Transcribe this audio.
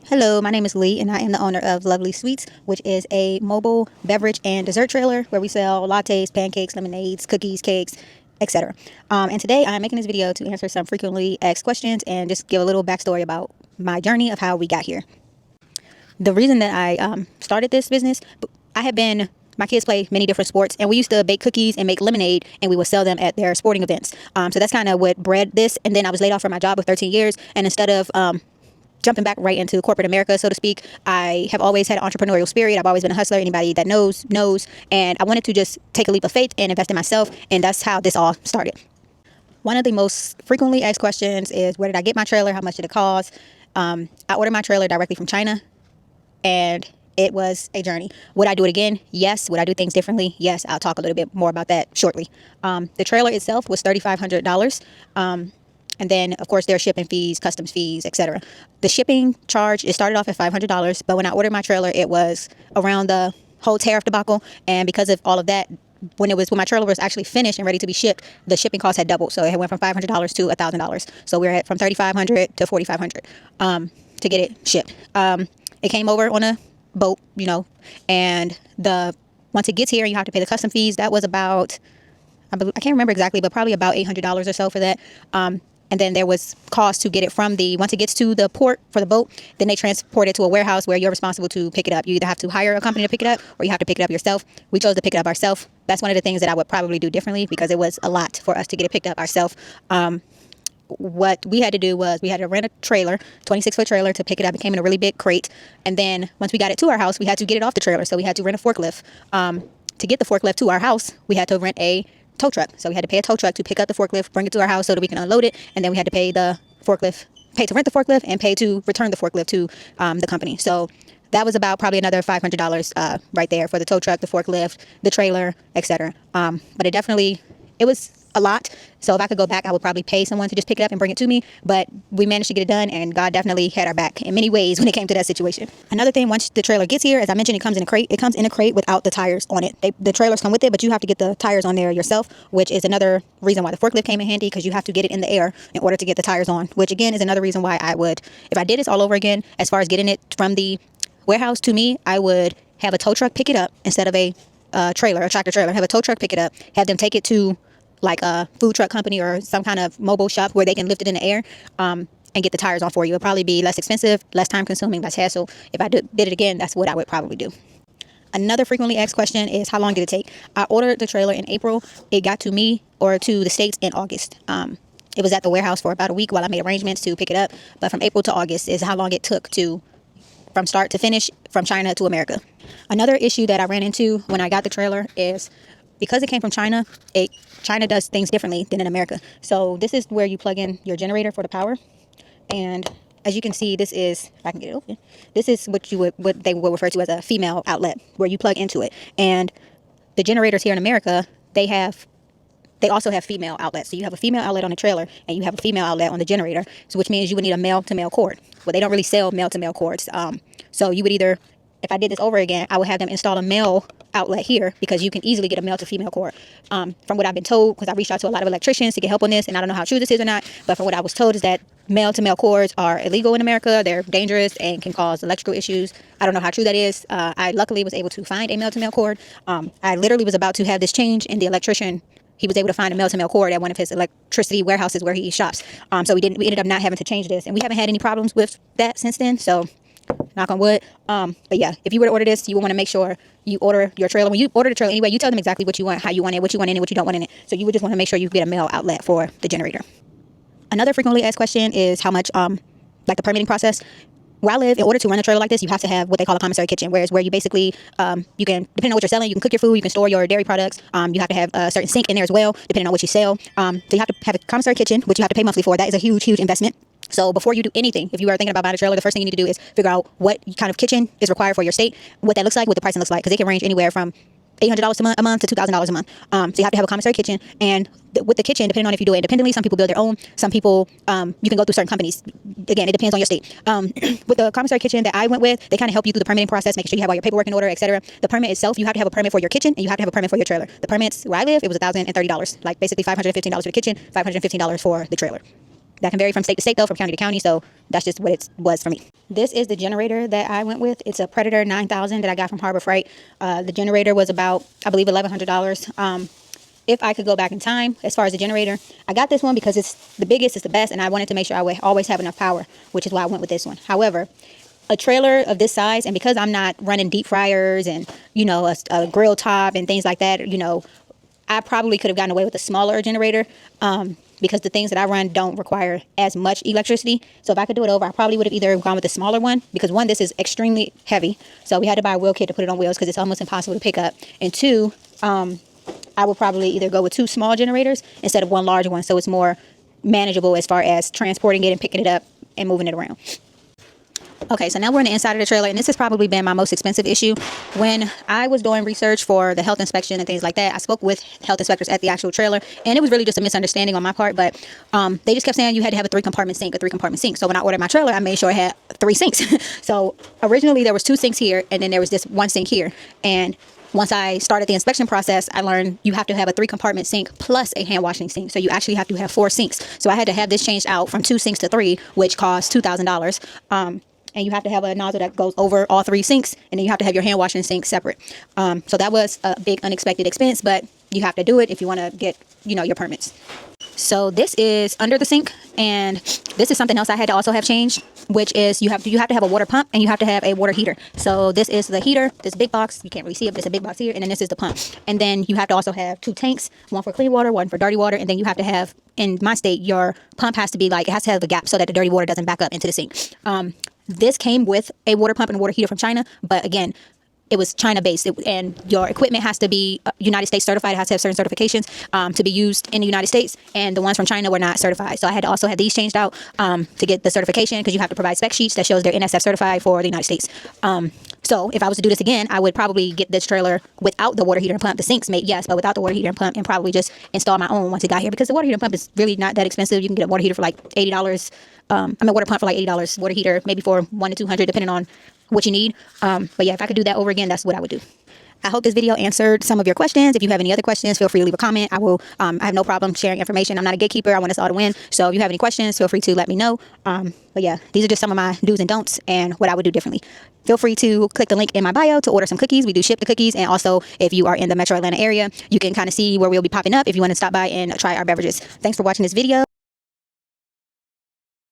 Hello, my name is Lee, and I am the owner of Lovely Sweets, which is a mobile beverage and dessert trailer where we sell lattes, pancakes, lemonades, cookies, cakes, etc. And today I'm making this video to answer some frequently asked questions and just give a little backstory about my journey of how we got here. The reason that I started this business, my kids play many different sports, and we used to bake cookies and make lemonade, and we would sell them at their sporting events. So that's kind of what bred this. And then I was laid off from my job of 13 years, and instead of jumping back right into corporate America, so to speak, I have always had an entrepreneurial spirit. I've always been a hustler. Anybody that knows. And I wanted to just take a leap of faith and invest in myself. And that's how this all started. One of the most frequently asked questions is, where did I get my trailer? How much did it cost? I ordered my trailer directly from China, and it was a journey. Would I do it again? Yes. Would I do things differently? Yes. I'll talk a little bit more about that shortly. The trailer itself was $3,500. And then, of course, there are shipping fees, customs fees, etc. The shipping charge, it started off at $500, but when I ordered my trailer, it was around the whole tariff debacle. And because of all of that, when my trailer was actually finished and ready to be shipped, the shipping cost had doubled. So it went from $500 to $1,000. So we're at from $3,500 to $4,500 to get it shipped. It came over on a boat, and once it gets here, you have to pay the custom fees. That was about, I can't remember exactly, but probably about $800 or so for that. And then there was cost to get it once it gets to the port for the boat, then they transport it to a warehouse where you're responsible to pick it up. You either have to hire a company to pick it up, or you have to pick it up yourself. We chose to pick it up ourselves. That's one of the things that I would probably do differently, because it was a lot for us to get it picked up ourselves. What we had to do was we had to rent a trailer, 26-foot trailer, to pick it up. It came in a really big crate. And then once we got it to our house, we had to get it off the trailer. So we had to rent a forklift. To get the forklift to our house, we had to rent a tow truck. So we had to pay a tow truck to pick up the forklift, bring it to our house so that we can unload it. And then we had to pay to rent the forklift, and pay to return the forklift to the company. So that was about probably another $500 right there for the tow truck, the forklift, the trailer, etc. But it was a lot. So if I could go back, I would probably pay someone to just pick it up and bring it to me. But we managed to get it done, and God definitely had our back in many ways when it came to that situation. Another thing, once the trailer gets here, as I mentioned, it comes in a crate. It comes in a crate without the tires on it. The trailers come with it, but you have to get the tires on there yourself, which is another reason why the forklift came in handy, because you have to get it in the air in order to get the tires on, which again is another reason why if I did this all over again, as far as getting it from the warehouse to me, I would have a tow truck pick it up instead of a tractor trailer. Have a tow truck pick it up, have them take it to like a food truck company or some kind of mobile shop where they can lift it in the air and get the tires on for you. It'll probably be less expensive, less time consuming, less hassle. If I did it again, that's what I would probably do. Another frequently asked question is, how long did it take? I ordered the trailer in April. It got to me or to the States in August. It was at the warehouse for about a week while I made arrangements to pick it up. But from April to August is how long it took from start to finish, from China to America. Another issue that I ran into when I got the trailer is, because it came from China, China does things differently than in America. So this is where you plug in your generator for the power. And as you can see, this is, if I can get it open, this is what they would refer to as a female outlet, where you plug into it. And the generators here in America, they also have female outlets. So you have a female outlet on the trailer, and you have a female outlet on the generator, so which means you would need a male-to-male cord. Well, they don't really sell male-to-male cords. So you would either, if I did this over again, I would have them install a male outlet here, because you can easily get a male-to-female cord. From what I've been told, because I reached out to a lot of electricians to get help on this, and I don't know how true this is or not, but from what I was told is that male-to-male cords are illegal in America. They're dangerous and can cause electrical issues. I don't know how true that is. I luckily was able to find a male-to-male cord. I literally was about to have this change, and the electrician, he was able to find a male-to-male cord at one of his electricity warehouses where he shops. So we ended up not having to change this, and we haven't had any problems with that since then. So knock on wood. But yeah, if you were to order this, you would want to make sure you order your trailer. When you order the trailer anyway, you tell them exactly what you want, how you want it, what you want in it, what you don't want in it. So you would just want to make sure you get a male outlet for the generator. Another frequently asked question is how much, the permitting process. Where I live, in order to run a trailer like this, you have to have what they call a commissary kitchen, where you basically, you can, depending on what you're selling, you can cook your food, you can store your dairy products. You have to have a certain sink in there as well, depending on what you sell. So you have to have a commissary kitchen, which you have to pay monthly for. That is a huge, huge investment. So before you do anything, if you are thinking about buying a trailer, the first thing you need to do is figure out what kind of kitchen is required for your state, what that looks like, what the pricing looks like, because it can range anywhere from $800 a month to $2,000 a month. So you have to have a commissary kitchen, and with the kitchen, depending on if you do it independently, some people build their own, some people, you can go through certain companies. Again, it depends on your state. With the commissary kitchen that I went with, they kind of help you through the permitting process, making sure you have all your paperwork in order, etc. The permit itself, you have to have a permit for your kitchen, and you have to have a permit for your trailer. The permits where I live, it was $1,030, like basically $515 for the kitchen, $515 for the trailer. That can vary from state to state though, from county to county. So that's just what it was for me. This is the generator that I went with. It's a Predator 9000 that I got from Harbor Freight. The generator was about, I believe, $1,100. If I could go back in time, as far as the generator, I got this one because it's the biggest, it's the best, and I wanted to make sure I would always have enough power, which is why I went with this one. However, a trailer of this size, and because I'm not running deep fryers and, you know, a grill top and things like that, you know, I probably could have gotten away with a smaller generator because the things that I run don't require as much electricity. So if I could do it over, I probably would have either gone with the smaller one because one, this is extremely heavy. So we had to buy a wheel kit to put it on wheels because it's almost impossible to pick up. And two, I would probably either go with 2 small generators instead of 1 large one. So it's more manageable as far as transporting it and picking it up and moving it around. Okay, so now we're in the inside of the trailer, and this has probably been my most expensive issue. When I was doing research for the health inspection and things like that, I spoke with health inspectors at the actual trailer, and it was really just a misunderstanding on my part, but they just kept saying you had to have a 3-compartment sink, So when I ordered my trailer, I made sure I had 3 sinks. So originally there was 2 sinks here, and then there was this 1 sink here, and once I started the inspection process, I learned you have to have a 3-compartment sink plus a hand washing sink. So you actually have to have 4 sinks. So I had to have this changed out from 2 sinks to 3, which cost $2,000. And you have to have a nozzle that goes over all 3 sinks, and then you have to have your hand washing sink separate. So that was a big unexpected expense, but you have to do it if you want to get, you know, your permits. So this is under the sink, and this is something else I had to also have changed, which is you have to have a water pump and you have to have a water heater. So this is the heater, this big box, you can't really see it, but it's a big box here, and then this is the pump. And then you have to also have 2 tanks, one for clean water, one for dirty water, and then you have to have, in my state, your pump has to be like, it has to have a gap so that the dirty water doesn't back up into the sink. This came with a water pump and a water heater from China, but again, it was China based, and your equipment has to be United States certified. It has to have certain certifications to be used in the United States, and the ones from China were not certified. So I had to also have these changed out to get the certification, because you have to provide spec sheets that shows they're NSF certified for the United States. So if I was to do this again, I would probably get this trailer without the water heater and pump. The sinks made, yes, but without the water heater and pump, and probably just install my own once it got here, because the water heater and pump is really not that expensive. You can get a water heater for like $80. Water pump for like $80. Water heater maybe for $100 to $200, depending on what you need. But yeah, if I could do that over again, that's what I would do. I hope this video answered some of your questions. If you have any other questions, feel free to leave a comment. I will. I have no problem sharing information. I'm not a gatekeeper. I want us all to win. So if you have any questions, feel free to let me know. But yeah, these are just some of my do's and don'ts and what I would do differently. Feel free to click the link in my bio to order some cookies. We do ship the cookies. And also, if you are in the Metro Atlanta area, you can kind of see where we'll be popping up if you want to stop by and try our beverages. Thanks for watching this video.